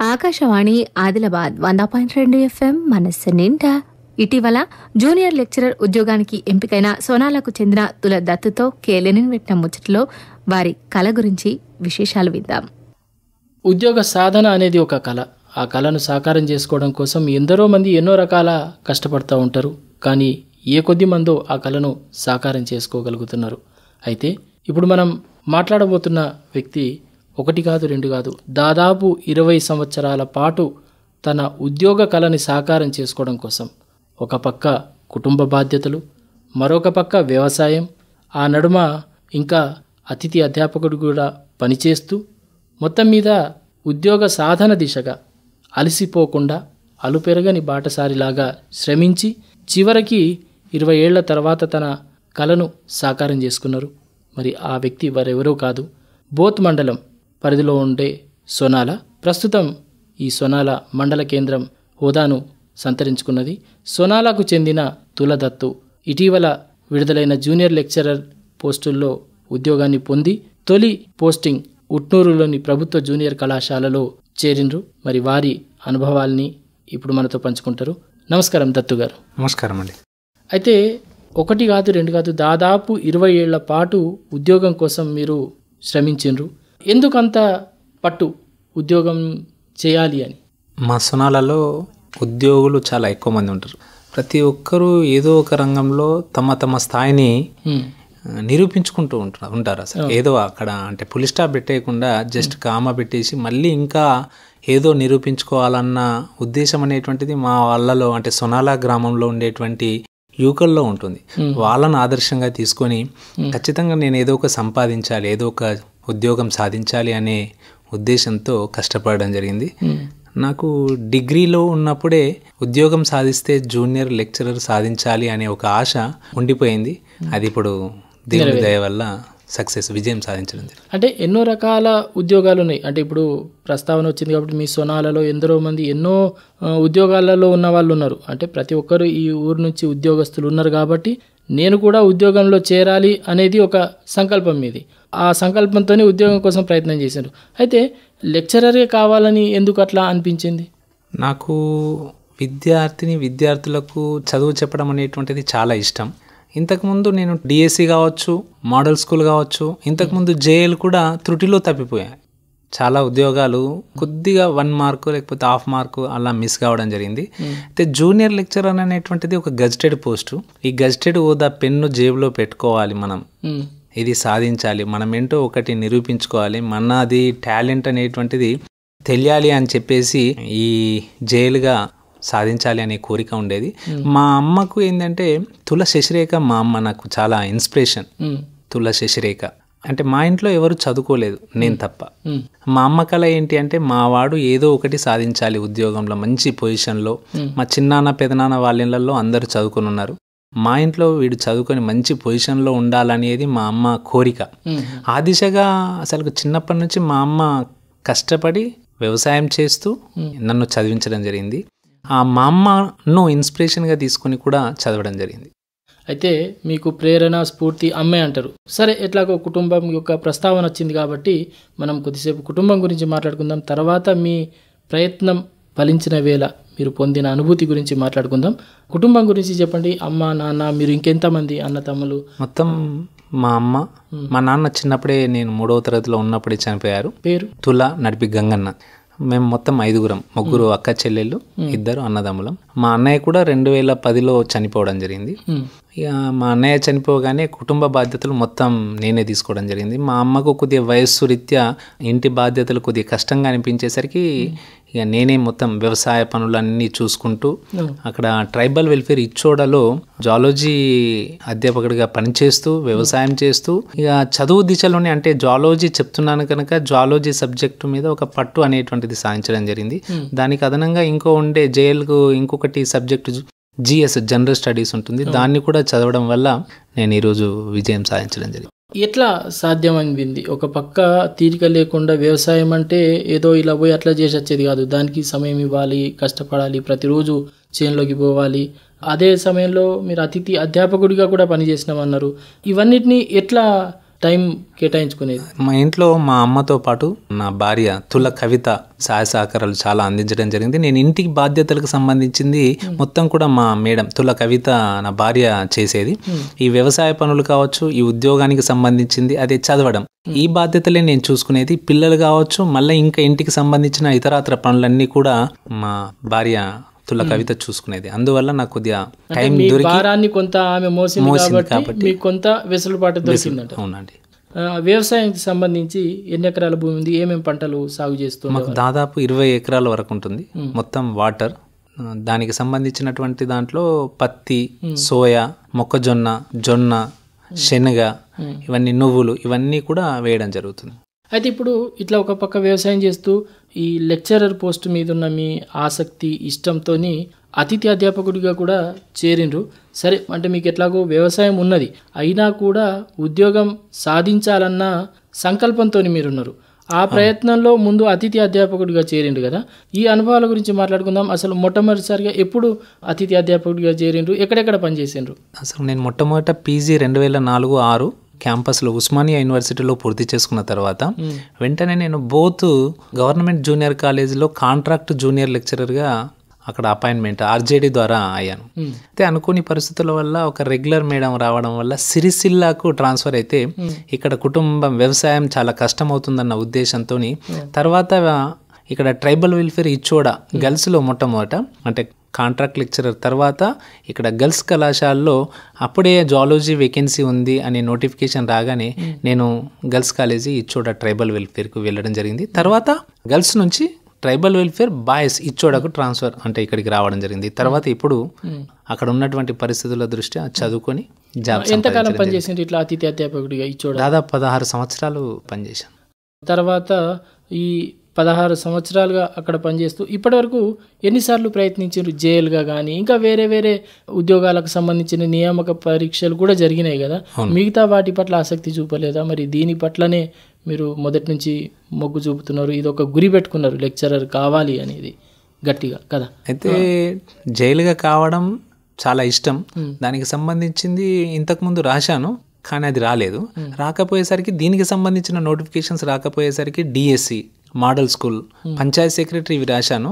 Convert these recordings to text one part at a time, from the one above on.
Akashvani Adilabad 100.2 FM మనస్సు నిండా. ఇటీవల జూనియర్ లెక్చరర్ ఉద్యోగానికి ఎంపికైన సోనాలకు చెందిన తుల దత్తుతో కేలెనిన్ పెట్టిన ముచ్చట్లో వారి కళ గురించి విశేషాలు విందాం. ఉద్యోగ సాధన అనేది ఒక కళ. ఆ కళను సాకారం చేసుకోవడం కోసం ఎందరో మంది ఎన్నో రకాల కష్టపడుతూ ఉంటారు. కానీ ఏ కొద్ది మందో ఆ కళను సాకారం చేసుకోగలుగుతున్నారు. అయితే ఇప్పుడు మనం మాట్లాడబోతున్న వ్యక్తి ఒకటి కాదు, రెండు కాదు, దాదాపు 20 సంవత్సరాల పాటు తన ఉద్యోగ కళని సాకారం చేసుకోవడం కోసం ఒక పక్క కుటుంబ బాధ్యతలు, మరొక పక్క వ్యవసాయం, ఆ నడుమ ఇంకా అతిథి అధ్యాపకుడు కూడా పనిచేస్తూ మొత్తం మీద ఉద్యోగ సాధన దిశగా అలసిపోకుండా అలుపెరగని బాటసారిలాగా శ్రమించి చివరికి 20 ఏళ్ల తర్వాత తన కళను సాకారం చేసుకున్నారు. మరి ఆ వ్యక్తి వారెవరో కాదు, బోత్ మండలం పరిధిలో ఉండే సోనాల. ప్రస్తుతం ఈ సోనాల మండల కేంద్రం హోదాను సంతరించుకున్నది. సోనాలకు చెందిన తుల దత్తు ఇటీవల విడుదలైన జూనియర్ లెక్చరర్ పోస్టుల్లో ఉద్యోగాన్ని పొంది తొలి పోస్టింగ్ ఉట్నూరులోని ప్రభుత్వ జూనియర్ కళాశాలలో చేరిండ్రు. మరి వారి అనుభవాల్ని ఇప్పుడు మనతో పంచుకుంటారు. నమస్కారం దత్తు గారు. నమస్కారం అండి. అయితే ఒకటి కాదు, రెండు కాదు, దాదాపు 20 ఏళ్ల పాటు ఉద్యోగం కోసం మీరు శ్రమించిండ్రు. ఎందుకంత పట్టు ఉద్యోగం చేయాలి అని? మా సోనాలలో ఉద్యోగులు చాలా ఎక్కువ మంది ఉంటారు. ప్రతి ఒక్కరూ ఏదో ఒక రంగంలో తమ తమ స్థాయిని నిరూపించుకుంటూ ఉంటారు. అసలు ఏదో అక్కడ అంటే పులి స్టాప్ పెట్టేయకుండా జస్ట్ కామ పెట్టేసి మళ్ళీ ఇంకా ఏదో నిరూపించుకోవాలన్న ఉద్దేశం అనేటువంటిది మా వాళ్ళలో అంటే సోనాల గ్రామంలో ఉండేటువంటి యువకుల్లో ఉంటుంది. వాళ్ళను ఆదర్శంగా తీసుకొని ఖచ్చితంగా నేను ఏదో ఒక సంపాదించాలి, ఏదో ఒక ఉద్యోగం సాధించాలి అనే ఉద్దేశంతో కష్టపడడం జరిగింది. నాకు డిగ్రీలో ఉన్నప్పుడే ఉద్యోగం సాధిస్తే జూనియర్ లెక్చరర్ సాధించాలి అనే ఒక ఆశ ఉండిపోయింది. అది ఇప్పుడు దేవుని దయ వల్ల విజయం సాధించడం. అంటే ఎన్నో రకాల ఉద్యోగాలు ఉన్నాయి. అంటే ఇప్పుడు ప్రస్తావన వచ్చింది కాబట్టి మీ సోనాలలో ఎందరో మంది ఎన్నో ఉద్యోగాలలో ఉన్న వాళ్ళు ఉన్నారు. అంటే ప్రతి ఒక్కరు ఈ ఊరు నుంచి ఉద్యోగస్తులు ఉన్నారు కాబట్టి నేను కూడా ఉద్యోగంలో చేరాలి అనేది ఒక సంకల్పం మీది. ఆ సంకల్పంతోనే ఉద్యోగం కోసం ప్రయత్నం చేశారు. అయితే లెక్చరరే కావాలని ఎందుకు అట్లా అనిపించింది? నాకు విద్యార్థులకు చదువు చెప్పడం అనేటువంటిది చాలా ఇష్టం. ఇంతకుముందు నేను డిఎస్సి కావచ్చు, మోడల్ స్కూల్ కావచ్చు, ఇంతకుముందు జేఎల్ కూడా త్రుటిలో తప్పిపోయాయి. చాలా ఉద్యోగాలు కొద్దిగా 1 మార్కు లేకపోతే 1/2 మార్కు అలా మిస్ కావడం జరిగింది. అయితే జూనియర్ లెక్చరర్ అనేటువంటిది ఒక గజిటెడ్ పోస్టు. ఈ గజిటెడ్ హోదా పెన్ను జేబులో పెట్టుకోవాలి. మనం ఇది సాధించాలి, మనం ఏంటో ఒకటి నిరూపించుకోవాలి, మనది టాలెంట్ అనేటువంటిది తెలియాలి అని చెప్పేసి ఈ జైలుగా సాధించాలి అనే కోరిక ఉండేది. మా అమ్మకు ఏంటంటే తుల శశిరేఖ మా అమ్మ నాకు చాలా ఇన్స్పిరేషన్. తుల శశిరేఖ అంటే మా ఇంట్లో ఎవరు చదువుకోలేదు, నేను తప్ప. మా అమ్మ కళ ఏంటి అంటే మా వాడు ఏదో ఒకటి సాధించాలి ఉద్యోగంలో, మంచి పొజిషన్లో. మా చిన్నాన్న పెదనాన్న వాళ్ళ ఇళ్లలో అందరూ చదువుకొని ఉన్నారు. మా ఇంట్లో వీడు చదువుకొని మంచి పొజిషన్లో ఉండాలనేది మా అమ్మ కోరిక. ఆ దిశగా అసలు చిన్నప్పటి నుంచి మా అమ్మ కష్టపడి వ్యవసాయం చేస్తూ నన్ను చదివించడం జరిగింది. మా అమ్మను ఇన్స్పిరేషన్గా తీసుకొని కూడా చదవడం జరిగింది. అయితే మీకు ప్రేరణ స్ఫూర్తి అమ్మే అంటారు. సరే, ఎట్లాగో కుటుంబం యొక్క ప్రస్తావన వచ్చింది కాబట్టి మనం కొద్దిసేపు కుటుంబం గురించి మాట్లాడుకుందాం. తర్వాత మీ ప్రయత్నం ఫలించిన వేళ మీరు పొందిన అనుభూతి గురించి మాట్లాడుకుందాం. కుటుంబం గురించి చెప్పండి. అమ్మ, నాన్న, మీరు ఇంకెంతమంది అన్న తమ్ములు? మొత్తం మా అమ్మ, మా నాన్న చిన్నప్పుడే నేను 3వ తరగతిలో ఉన్నప్పుడే చనిపోయారు. పేరు? తుల నడిపి గంగన్న. మేము మొత్తం 5గురం, 3 అక్క చెల్లెళ్ళు, 2 అన్నదమ్ములం. మా అన్నయ్య కూడా 2010లో చనిపోవడం జరిగింది. ఇక మా అన్నయ్య చనిపోగానే కుటుంబ బాధ్యతలు మొత్తం నేనే తీసుకోవడం జరిగింది. మా అమ్మకు కొద్దిగా వయస్సు రీత్యా ఇంటి బాధ్యతలు కొద్దిగా కష్టంగా అనిపించేసరికి ఇక నేనే మొత్తం వ్యవసాయ పనులన్నీ చూసుకుంటూ అక్కడ ట్రైబల్ వెల్ఫేర్ ఇచ్చోడలో జువాలజీ అధ్యాపకుడిగా పనిచేస్తూ వ్యవసాయం చేస్తూ ఇక చదువు దిశలోనే అంటే జువాలజీ చెప్తున్నాను కనుక జువాలజీ సబ్జెక్టు మీద ఒక పట్టు అనేటువంటిది సాధించడం జరిగింది. దానికి అదనంగా ఉండే జేఎల్కు ఇంకొకటి సబ్జెక్టు జిఎస్ జనరల్ స్టడీస్ ఉంటుంది. దాన్ని కూడా చదవడం వల్ల నేను ఈరోజు విజయం సాధించడం జరిగింది. ఎట్లా సాధ్యమైంది? ఒక పక్క తీరిక లేకుండా వ్యవసాయం అంటే ఏదో ఇలా పోయి అట్లా చేసి వచ్చేది కాదు. దానికి సమయం ఇవ్వాలి, కష్టపడాలి, ప్రతిరోజు చేనులోకి పోవాలి. అదే సమయంలో మీరు అతిథి అధ్యాపకుడిగా కూడా పనిచేసినామన్నారు. ఇవన్నిటిని ఎట్లా టైం కేటాయించుకునేది? మా ఇంట్లో మా అమ్మతో పాటు నా భార్య తుల కవిత సహాయ సహకారాలు చాలా అందించడం జరిగింది. నేను ఇంటికి బాధ్యతలకు సంబంధించింది మొత్తం కూడా మా మేడం తుల కవిత నా భార్య చేసేది. ఈ వ్యవసాయ పనులు కావచ్చు, ఈ ఉద్యోగానికి సంబంధించింది, అదే చదవడం, ఈ బాధ్యతలే నేను చూసుకునేది. పిల్లలు కావచ్చు, మళ్ళీ ఇంకా ఇంటికి సంబంధించిన ఇతరాతర పనులన్నీ కూడా మా భార్య తుల కవిత చూసుకునేది. అందువల్ల నాకు కొద్దిగా టైం దొరికి భారాన్ని కొంత ఆమె మోసింది కాబట్టి మీకు కొంత వెసులుబాటు దొరికిందంట. అవునండి. వ్యవసాయానికి సంబంధించి ఎన్ని ఎకరాల భూమి ఉంది, ఏమేమి పంటలు సాగు చేస్తుంది? మాకు దాదాపు 20 ఎకరాల వరకు ఉంటుంది. మొత్తం వాటర్, దానికి సంబంధించినటువంటి దాంట్లో పత్తి, సోయా, మొక్కజొన్న, జొన్న, శనగ, ఇవన్నీ నువ్వులు, ఇవన్నీ కూడా వేయడం జరుగుతుంది. అయితే ఇప్పుడు ఇట్లా ఒక పక్క వ్యవసాయం చేస్తూ ఈ లెక్చరర్ పోస్ట్ మీద ఉన్న మీ ఆసక్తి, ఇష్టంతో అతిథి అధ్యాపకుడిగా కూడా చేరిండ్రు. సరే, అంటే మీకు ఎట్లాగో వ్యవసాయం ఉన్నది, అయినా కూడా ఉద్యోగం సాధించాలన్న సంకల్పంతో మీరున్నారు. ఆ ప్రయత్నంలో ముందు అతిథి అధ్యాపకుడిగా చేరిండు కదా, ఈ అనుభవాల గురించి మాట్లాడుకుందాం. అసలు మొట్టమొదటిసారిగా ఎప్పుడు అతిథి అధ్యాపకుడిగా చేరిండ్రు, ఎక్కడెక్కడ పనిచేసిండ్రు? అసలు నేను మొట్టమొదట పీజీ 2004-06 క్యాంపస్లో ఉస్మానియా యూనివర్సిటీలో పూర్తి చేసుకున్న తర్వాత వెంటనే నేను బోత్ గవర్నమెంట్ జూనియర్ కాలేజీలో కాంట్రాక్ట్ జూనియర్ లెక్చరర్గా అక్కడ అపాయింట్మెంట్ ఆర్జేడీ ద్వారా అయ్యాను. అయితే అనుకోని పరిస్థితుల వల్ల ఒక రెగ్యులర్ మేడం రావడం వల్ల సిరిసిల్లాకు ట్రాన్స్ఫర్ అయితే ఇక్కడ కుటుంబం వ్యవసాయం చాలా కష్టం అవుతుందన్న ఉద్దేశంతో తర్వాత ఇక్కడ ట్రైబల్ వెల్ఫేర్ ఇచ్చోడ గర్ల్స్లో మొట్టమొదట, అంటే కాంట్రాక్ట్ లెక్చరర్ తర్వాత ఇక్కడ గర్ల్స్ కళాశాలలో అప్పుడే జువాలజీ వేకెన్సీ ఉంది అనే నోటిఫికేషన్ రాగానే నేను గర్ల్స్ కాలేజీ ఇచ్చోడ ట్రైబల్ వెల్ఫేర్కు వెళ్ళడం జరిగింది. తర్వాత గర్ల్స్ నుంచి ట్రైబల్ వెల్ఫేర్ బాయ్స్ ఇచ్చోడకు ట్రాన్స్ఫర్, అంటే ఇక్కడికి రావడం జరిగింది. తర్వాత ఇప్పుడు అక్కడ ఉన్నటువంటి పరిస్థితుల దృష్ట్యా చదువుకొని జాబ్. ఎంతకాలం పనిచేసింది ఇట్లా అతిథి అధ్యాపకుడిగా ఇచ్చోడ? దాదాపు 16 సంవత్సరాలు పనిచేశాను. తర్వాత ఈ 16 సంవత్సరాలుగా అక్కడ పనిచేస్తూ ఇప్పటివరకు ఎన్నిసార్లు ప్రయత్నించారు? జైలుగా కానీ ఇంకా వేరే వేరే ఉద్యోగాలకు సంబంధించిన నియామక పరీక్షలు కూడా జరిగినాయి కదా, మిగతా వాటి పట్ల ఆసక్తి చూపలేదా? మరి దీని పట్లనే మీరు మొదటి నుంచి మొగ్గు చూపుతున్నారు, ఇది ఒక గురి పెట్టుకున్నారు లెక్చరర్ కావాలి అనేది గట్టిగా కదా? అయితే జైలుగా కావడం చాలా ఇష్టం. దానికి సంబంధించింది ఇంతకుముందు రాశాను, కానీ అది రాలేదు. రాకపోయేసరికి దీనికి సంబంధించిన నోటిఫికేషన్స్ రాకపోయేసరికి DSC, model school, panchayat secretary ఇవి రాశాను.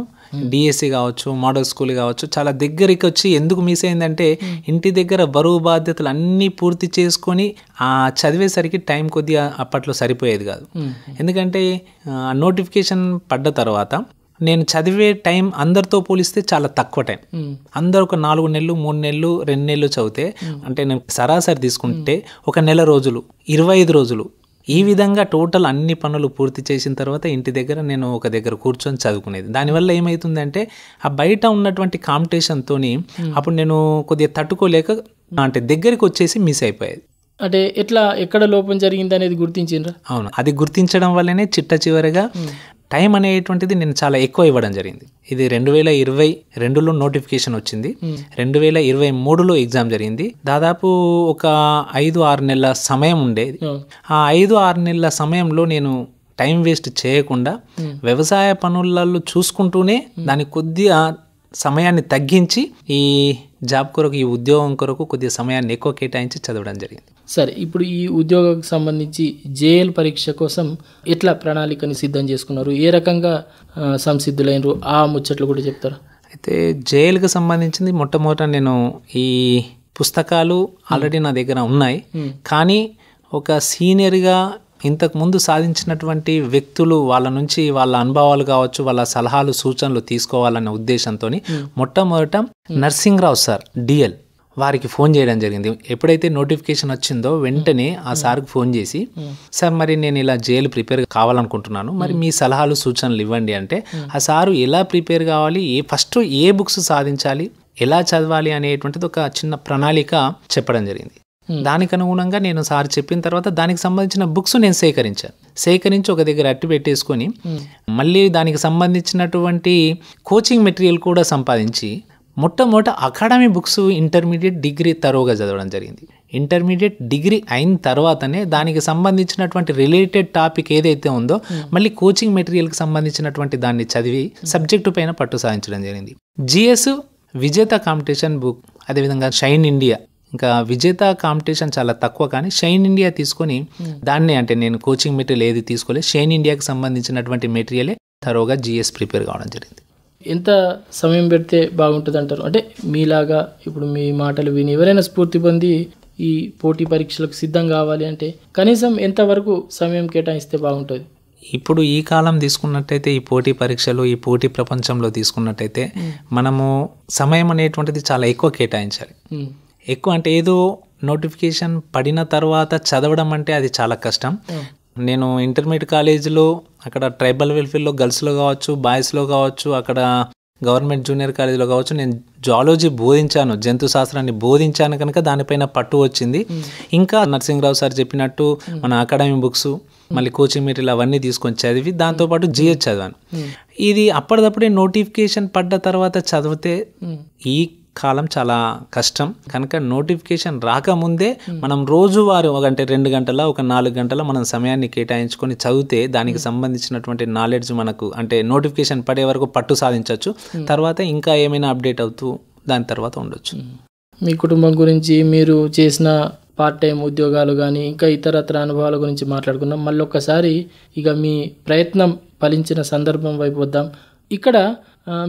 డిఎస్సి కావచ్చు, మోడల్ స్కూల్ కావచ్చు, చాలా దగ్గరికి వచ్చి ఎందుకు మిస్ అయిందంటే ఇంటి దగ్గర బరువు బాధ్యతలు అన్నీ పూర్తి చేసుకొని ఆ చదివేసరికి టైం కొద్దిగా అప్పట్లో సరిపోయేది కాదు. ఎందుకంటే నోటిఫికేషన్ పడ్డ తర్వాత నేను చదివే టైం అందరితో పోలిస్తే చాలా తక్కువ టైం. అందరు ఒక 4 నెలలు, 3 నెలలు, 2 నెలలు చదివితే, అంటే నేను సరాసరి తీసుకుంటే ఒక నెల రోజులు, 25 రోజులు, ఈ విధంగా టోటల్ అన్ని పనులు పూర్తి చేసిన తర్వాత ఇంటి దగ్గర నేను ఒక దగ్గర కూర్చొని చదువుకునేది. దానివల్ల ఏమవుతుందంటే ఆ బయట ఉన్నటువంటి కాంపిటీషన్తో అప్పుడు నేను కొద్దిగా తట్టుకోలేక అంటే దగ్గరికి వచ్చేసి మిస్ అయిపోయేది. అంటే ఎక్కడ లోపం జరిగింది అనేది గుర్తించిండ్రా? అవును, అది గుర్తించడం వల్లనే చిట్ట చివరిగా టైం అనేటువంటిది నేను చాలా ఎక్కువ ఇవ్వడం జరిగింది. ఇది 2022లో నోటిఫికేషన్ వచ్చింది, 2023లో ఎగ్జామ్ జరిగింది. దాదాపు ఒక 5-6 నెలల సమయం ఉండేది. ఆ 5-6 నెలల సమయంలో నేను టైం వేస్ట్ చేయకుండా వ్యవసాయ పనులలో చూసుకుంటూనే దానికి కొద్దిగా సమయాన్ని తగ్గించి ఈ జాబ్ కొరకు, ఈ ఉద్యోగం కొరకు కొద్దిగా సమయాన్ని ఎక్కువ కేటాయించి చదవడం జరిగింది. సరే, ఇప్పుడు ఈ ఉద్యోగానికి సంబంధించి జేఎల్ పరీక్ష కోసం ఎట్లా ప్రణాళికని సిద్ధం చేసుకున్నారు, ఏ రకంగా సంసిద్ధులైనరు, ఆ ముచ్చట్లు కూడా చెప్తారా? అయితే జేఎల్కి సంబంధించింది మొట్టమొదట నేను ఈ పుస్తకాలు ఆల్రెడీ నా దగ్గర ఉన్నాయి, కానీ ఒక సీనియర్గా ఇంతకుముందు సాధించినటువంటి వ్యక్తులు వాళ్ళ నుంచి వాళ్ళ అనుభవాలు కావచ్చు, వాళ్ళ సలహాలు సూచనలు తీసుకోవాలనే ఉద్దేశంతో మొట్టమొదట నర్సింగ్రావు సార్ డిఎల్ వారికి ఫోన్ చేయడం జరిగింది. ఎప్పుడైతే నోటిఫికేషన్ వచ్చిందో వెంటనే ఆ సార్కి ఫోన్ చేసి, సార్ మరి నేను ఇలా జేఎల్ ప్రిపేర్ కావాలనుకుంటున్నాను, మరి మీ సలహాలు సూచనలు ఇవ్వండి అంటే ఆ సారు ఎలా ప్రిపేర్ కావాలి, ఫస్ట్ ఏ బుక్స్ సాధించాలి, ఎలా చదవాలి అనేటువంటిది ఒక చిన్న ప్రణాళిక చెప్పడం జరిగింది. దానికి అనుగుణంగా నేను సార్ చెప్పిన తర్వాత దానికి సంబంధించిన బుక్స్ నేను సేకరించి ఒక దగ్గర అట్టి పెట్టేసుకొని మళ్ళీ దానికి సంబంధించినటువంటి కోచింగ్ మెటీరియల్ కూడా సంపాదించి మొట్టమొదట అకాడమీ బుక్స్ ఇంటర్మీడియట్ డిగ్రీ తరోగా చదవడం జరిగింది. ఇంటర్మీడియట్ డిగ్రీ అయిన తర్వాతనే దానికి సంబంధించినటువంటి రిలేటెడ్ టాపిక్ ఏదైతే ఉందో మళ్ళీ కోచింగ్ మెటీరియల్కి సంబంధించినటువంటి దాన్ని చదివి సబ్జెక్టు పైన పట్టు సాధించడం జరిగింది. జిఎస్ విజేత కాంపిటీషన్ బుక్, అదేవిధంగా షైన్ ఇండియా ఇంకా విజేత కాంపిటీషన్ చాలా తక్కువ, కానీ షైన్ ఇండియా తీసుకొని దాన్నే, అంటే నేను కోచింగ్ మెటీరియల్ ఏది తీసుకోలేదు, షైన్ ఇండియాకి సంబంధించినటువంటి మెటీరియలే తరోగా జిఎస్ ప్రిపేర్ కావడం జరిగింది. ఎంత సమయం పెడితే బాగుంటుంది అంటారు? అంటే మీలాగా ఇప్పుడు మీ మాటలు విని ఎవరైనా స్ఫూర్తి పొంది ఈ పోటీ పరీక్షలకు సిద్ధం కావాలి అంటే కనీసం ఎంతవరకు సమయం కేటాయిస్తే బాగుంటుంది? ఇప్పుడు ఈ కాలం తీసుకున్నట్టయితే, ఈ పోటీ పరీక్షలు, ఈ పోటీ ప్రపంచంలో తీసుకున్నట్టయితే మనము సమయం అనేటువంటిది చాలా ఎక్కువ కేటాయించాలి. ఎక్కువ అంటే ఏదో నోటిఫికేషన్ పడిన తర్వాత చదవడం అంటే అది చాలా కష్టం. నేను ఇంటర్మీడియట్ కాలేజీలో అక్కడ ట్రైబల్ వెల్ఫేర్లో గర్ల్స్లో కావచ్చు, బాయ్స్లో కావచ్చు, అక్కడ గవర్నమెంట్ జూనియర్ కాలేజీలో కావచ్చు, నేను జువాలజీ బోధించాను, జంతు శాస్త్రాన్ని బోధించాను కనుక దానిపైన పట్టు వచ్చింది. ఇంకా నరసింహరావు సార్ చెప్పినట్టు మన అకాడమీ బుక్స్, మళ్ళీ కోచింగ్ మెటీరియల్ అవన్నీ తీసుకొని చదివి దాంతోపాటు జిహెచ్ చదివాను. ఇది అప్పటిదప్పుడే నోటిఫికేషన్ పడ్డ తర్వాత చదివితే ఈ కాలం చాలా కష్టం కనుక నోటిఫికేషన్ రాకముందే మనం రోజువారీ అంటే 2 గంటల 4 గంటల మనం సమయాన్ని కేటాయించుకొని చదివితే దానికి సంబంధించినటువంటి నాలెడ్జ్ మనకు అంటే నోటిఫికేషన్ పడే వరకు పట్టు సాధించవచ్చు. తర్వాత ఇంకా ఏమైనా అప్డేట్ అవుతూ దాని తర్వాత ఉండొచ్చు. మీ కుటుంబం గురించి, మీరు చేసిన పార్ట్ టైం ఉద్యోగాలు కానీ ఇంకా ఇతరత్ర అనుభవాల గురించి మాట్లాడుకున్నాం. మళ్ళీ ఒక్కసారి ఇక మీ ప్రయత్నం ఫలించిన సందర్భం వైపు వద్దాం. ఇక్కడ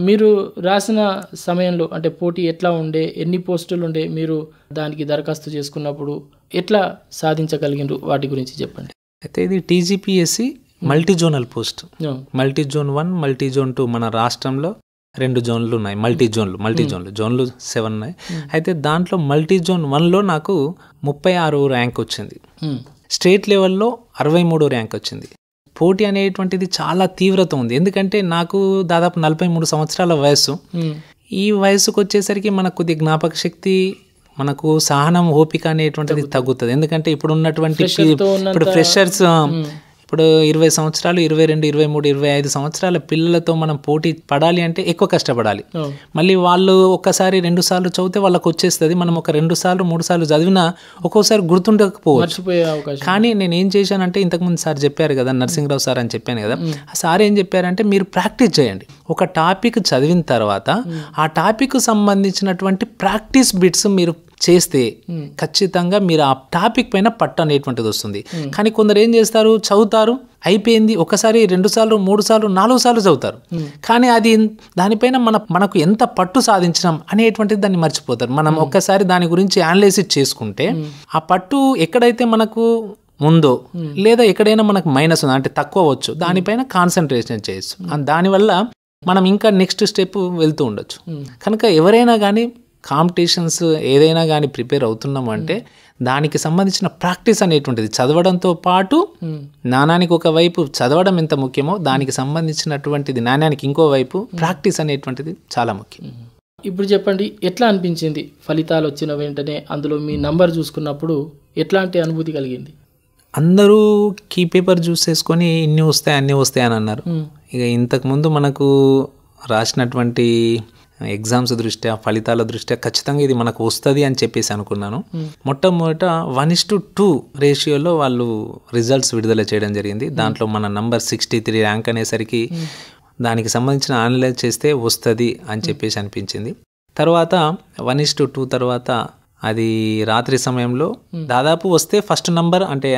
మీరు రాసిన సమయంలో అంటే పోటీ ఎట్లా ఉండే, ఎన్ని పోస్టులు ఉండే, మీరు దానికి దరఖాస్తు చేసుకున్నప్పుడు ఎట్లా సాధించగలిగినారు, వాటి గురించి చెప్పండి. అయితే ఇది TGPSC multi zonal post, multi zone 1, multi zone 2. మన రాష్ట్రంలో 2 జోన్లు ఉన్నాయి, మల్టీ జోన్లు 7 ఉన్నాయి. అయితే దాంట్లో మల్టీ జోన్ 1లో నాకు 36 ర్యాంక్ వచ్చింది, స్టేట్ లెవెల్లో 63 ర్యాంక్ వచ్చింది. పోటీ అనేటువంటిది చాలా తీవ్రత ఉంది, ఎందుకంటే నాకు దాదాపు 43 సంవత్సరాల వయసు. ఈ వయసుకు వచ్చేసరికి మనకు కొద్ది జ్ఞాపక శక్తి, మనకు సహనం, ఓపిక అనేటువంటిది తగ్గుతుంది. ఎందుకంటే ఇప్పుడు ఉన్నటువంటి ఇప్పుడు ఫ్రెషర్స్, ఇప్పుడు 20 సంవత్సరాలు, 22, 23, 25 సంవత్సరాల పిల్లలతో మనం పోటీ పడాలి అంటే ఎక్కువ కష్టపడాలి. మళ్ళీ వాళ్ళు ఒక్కసారి 2 సార్లు చదివితే వాళ్ళకి వచ్చేస్తుంది. మనం ఒక 2 సార్లు 3 సార్లు చదివినా ఒక్కోసారి గుర్తుండకపోవచ్చు. కానీ నేను ఏం చేశానంటే, ఇంతకుముందు సార్ చెప్పారు కదా, నరసింహరావు సార్ అని చెప్పాను కదా, ఆ సార్ ఏం చెప్పారంటే మీరు ప్రాక్టీస్ చేయండి. ఒక టాపిక్ చదివిన తర్వాత ఆ టాపిక్ సంబంధించినటువంటి ప్రాక్టీస్ బిట్స్ మీరు చేస్తే ఖచ్చితంగా మీరు ఆ టాపిక్ పైన పట్టు అనేటువంటిది వస్తుంది. కానీ కొందరు ఏం చేస్తారు, చదువుతారు, అయిపోయింది, ఒకసారి 2 సార్లు 3 సార్లు 4 సార్లు చదువుతారు, కానీ అది దానిపైన మనకు ఎంత పట్టు సాధించడం అనేటువంటిది దాన్ని మర్చిపోతారు. మనం ఒక్కసారి దాని గురించి అనలైసిస్ చేసుకుంటే ఆ పట్టు ఎక్కడైతే మనకు ఉందో లేదా ఎక్కడైనా మనకు మైనస్ ఉందో అంటే తక్కువ వచ్చు, దానిపైన కాన్సన్ట్రేషన్ చేయొచ్చు. దానివల్ల మనం ఇంకా నెక్స్ట్ స్టెప్ వెళ్తూ ఉండొచ్చు. కనుక ఎవరైనా కానీ కాంపిటీషన్స్ ఏదైనా కానీ ప్రిపేర్ అవుతున్నాము అంటే దానికి సంబంధించిన ప్రాక్టీస్ అనేటువంటిది చదవడంతో పాటు, నాణానికి ఒకవైపు చదవడం ఎంత ముఖ్యమో దానికి సంబంధించినటువంటిది నాణ్యానికి ఇంకో వైపు ప్రాక్టీస్ అనేటువంటిది చాలా ముఖ్యం. ఇప్పుడు చెప్పండి, ఎట్లా అనిపించింది ఫలితాలు వచ్చిన వెంటనే అందులో మీ నంబర్ చూసుకున్నప్పుడు ఎట్లాంటి అనుభూతి కలిగింది? అందరూ కీ పేపర్ చూసేసుకొని ఇన్ని వస్తాయి అన్నీ వస్తాయి అని అన్నారు. ఇక ఇంతకుముందు మనకు రాసినటువంటి ఎగ్జామ్స్ దృష్ట్యా, ఫలితాల దృష్ట్యా ఖచ్చితంగా ఇది మనకు వస్తుంది అని చెప్పేసి అనుకున్నాను. మొట్టమొదట 1:2 రేషియోలో వాళ్ళు రిజల్ట్స్ విడుదల చేయడం జరిగింది. దాంట్లో మన నంబర్ 63 ర్యాంక్ అనేసరికి దానికి సంబంధించిన అనలైజ్ చేస్తే వస్తుంది అని చెప్పేసి అనిపించింది. తర్వాత 1:2 తర్వాత అది రాత్రి సమయంలో దాదాపు వస్తే ఫస్ట్ నంబర్ అంటే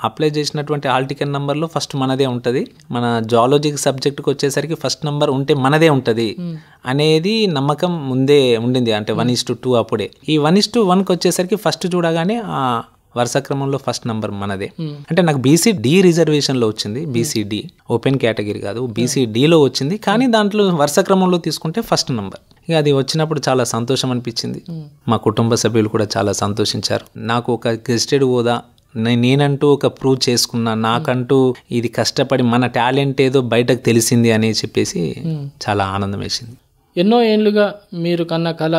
అప్లై చేసినటువంటి ఆల్ టికెట్ నంబర్లో ఫస్ట్ మనదే ఉంటుంది. మన జువాలజీ సబ్జెక్టుకి వచ్చేసరికి ఫస్ట్ నంబర్ ఉంటే మనదే ఉంటుంది అనేది నమ్మకం ముందే ఉండింది. అంటే 1:2 అప్పుడే. ఈ 1:1కి వచ్చేసరికి ఫస్ట్ చూడగానే వరుస క్రమంలో ఫస్ట్ నంబర్ మనదే. అంటే నాకు BCD రిజర్వేషన్లో వచ్చింది. BCD ఓపెన్ కేటగిరీ కాదు, BCDలో వచ్చింది. కానీ దాంట్లో వరుస క్రమంలో తీసుకుంటే ఫస్ట్ నంబర్. ఇక అది వచ్చినప్పుడు చాలా సంతోషం అనిపించింది. మా కుటుంబ సభ్యులు కూడా చాలా సంతోషించారు. నాకు ఒక గెస్టెడ్ హోదా, నేనంటూ ఒక ప్రూవ్ చేసుకున్నా, నాకంటూ ఇది కష్టపడి మన టాలెంట్ ఏదో బయటకు తెలిసింది అని చెప్పేసి చాలా ఆనందం వేసింది. ఎన్నో ఏళ్ళుగా మీరు కన్న కళ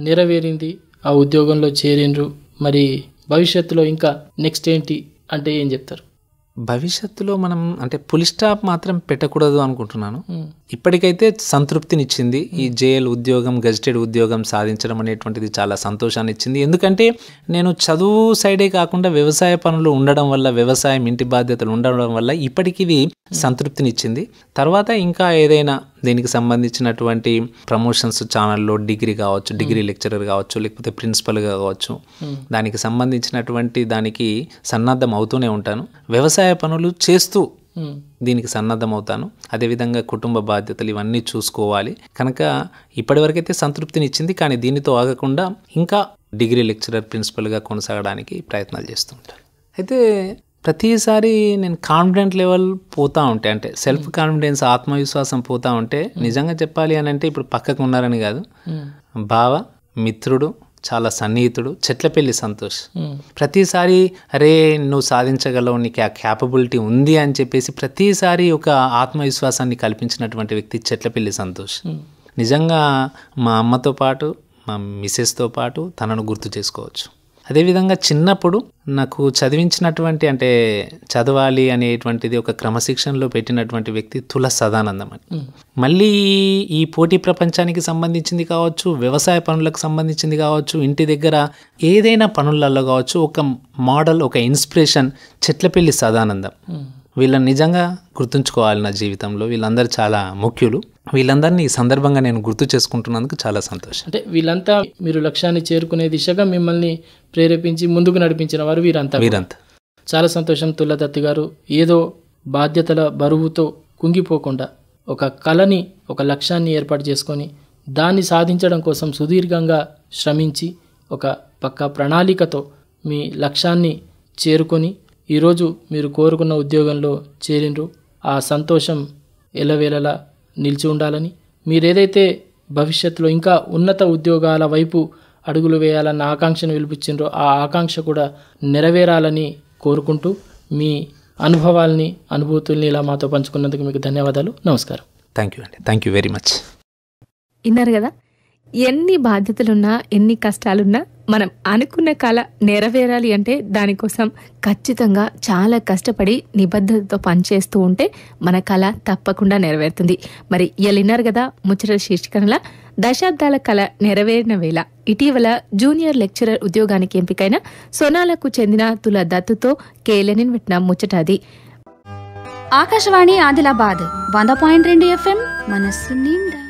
నెరవేరింది, ఆ ఉద్యోగంలో చేరిండ్రు. మరి భవిష్యత్తులో ఇంకా నెక్స్ట్ ఏంటి అంటే ఏం చెప్తారు? భవిష్యత్తులో మనం అంటే పులి స్టాప్ మాత్రం పెట్టకూడదు అనుకుంటున్నాను. ఇప్పటికైతే సంతృప్తినిచ్చింది. ఈ జేఎల్ ఉద్యోగం, గెజిటెడ్ ఉద్యోగం సాధించడం అనేటువంటిది చాలా సంతోషాన్ని ఇచ్చింది. ఎందుకంటే నేను చదువు సైడే కాకుండా వ్యవసాయ పనులు ఉండడం వల్ల, వ్యవసాయం ఇంటి బాధ్యతలు ఉండడం వల్ల ఇప్పటికి ఇది సంతృప్తినిచ్చింది. తర్వాత ఇంకా ఏదైనా దీనికి సంబంధించినటువంటి ప్రమోషన్స్ ఛానల్లో డిగ్రీ కావచ్చు, డిగ్రీ లెక్చరర్ కావచ్చు, లేకపోతే ప్రిన్సిపల్గా కావచ్చు, దానికి సంబంధించినటువంటి దానికి సన్నద్ధం అవుతూనే ఉంటాను. వ్యవసాయ పనులు చేస్తూ దీనికి సన్నద్ధం అవుతాను. అదేవిధంగా కుటుంబ బాధ్యతలు ఇవన్నీ చూసుకోవాలి. కనుక ఇప్పటివరకైతే సంతృప్తినిచ్చింది. కానీ దీనితో ఆగకుండా ఇంకా డిగ్రీ లెక్చరర్, ప్రిన్సిపల్గా కొనసాగడానికి ప్రయత్నాలు చేస్తూ ఉంటాను. అయితే ప్రతిసారి నేను కాన్ఫిడెంట్ లెవెల్ పోతూ ఉంటే, అంటే సెల్ఫ్ కాన్ఫిడెన్స్, ఆత్మవిశ్వాసం పోతూ ఉంటే, నిజంగా చెప్పాలి అని అంటే ఇప్పుడు పక్కకు ఉన్నారని కాదు, బావ, మిత్రుడు, చాలా సన్నిహితుడు చెట్లపల్లి సంతోష్ ప్రతిసారి అరే నువ్వు సాధించగలవు, నీకు ఆ క్యాపబిలిటీ ఉంది అని చెప్పేసి ప్రతిసారి ఒక ఆత్మవిశ్వాసాన్ని కల్పించినటువంటి వ్యక్తి చెట్లపల్లి సంతోష్. నిజంగా మా అమ్మతో పాటు, మా మిసెస్తో పాటు తనను గుర్తు చేసుకోవచ్చు. అదేవిధంగా చిన్నప్పుడు నాకు చదివించినటువంటి, అంటే చదవాలి అనేటువంటిది ఒక క్రమశిక్షణలో పెట్టినటువంటి వ్యక్తి తుల సదానందం అని. మళ్ళీ ఈ పోటీ ప్రపంచానికి సంబంధించింది కావచ్చు, వ్యవసాయ పనులకు సంబంధించింది కావచ్చు, ఇంటి దగ్గర ఏదైనా పనులలో కావచ్చు, ఒక మోడల్, ఒక ఇన్స్పిరేషన్ చెట్లపల్లి సదానందం. వీళ్ళని నిజంగా గుర్తుంచుకోవాలి నా జీవితంలో. వీళ్ళందరూ చాలా ముఖ్యులు. వీళ్ళందరినీ ఈ సందర్భంగా నేను గుర్తు చేసుకుంటున్నందుకు చాలా సంతోషం. అంటే వీళ్ళంతా మీరు లక్ష్యాన్ని చేరుకునే దిశగా మిమ్మల్ని ప్రేరేపించి ముందుకు నడిపించిన వారు వీరంతా. చాలా సంతోషం తులదత్తి గారు. ఏదో బాధ్యతల బరువుతో కుంగిపోకుండా ఒక కళని, ఒక లక్ష్యాన్ని ఏర్పాటు చేసుకొని దాన్ని సాధించడం కోసం సుదీర్ఘంగా శ్రమించి ఒక పక్క ప్రణాళికతో మీ లక్ష్యాన్ని చేరుకొని ఈరోజు మీరు కోరుకున్న ఉద్యోగంలో చేరినరు. ఆ సంతోషం ఎల్లవేళలా నిలిచి ఉండాలని, మీరేదైతే భవిష్యత్తులో ఇంకా ఉన్నత ఉద్యోగాల వైపు అడుగులు వేయాలన్న ఆకాంక్షను వెలిపించిండ్రో ఆ ఆకాంక్ష కూడా నెరవేరాలని కోరుకుంటూ మీ అనుభవాల్ని, అనుభూతుల్ని ఇలా మాతో పంచుకున్నందుకు మీకు ధన్యవాదాలు. నమస్కారం. థ్యాంక్ యూ అండి. Thank you very much. విన్నారు కదా, ఎన్ని బాధ్యతలున్నా, ఎన్ని కష్టాలున్నా మనం అనుకున్న కళ నెరవేరాలి అంటే దానికోసం ఖచ్చితంగా చాలా కష్టపడి నిబద్ధతతో పనిచేస్తూ ఉంటే మన కళ తప్పకుండా నెరవేరుతుంది. మరి విన్నారు కదా ముచ్చట శీర్షికనలా దశాబ్దాల కళ నెరవేరిన వేళ ఇటీవల జూనియర్ లెక్చరర్ ఉద్యోగానికి ఎంపికైన సోనాలకు చెందిన తుల దత్తుతో కేలెనిన్ పెట్టిన ముచ్చటది. ఆకాశవాణి ఆదిలాబాద్ 100.2 FM మనస్సు నిండా.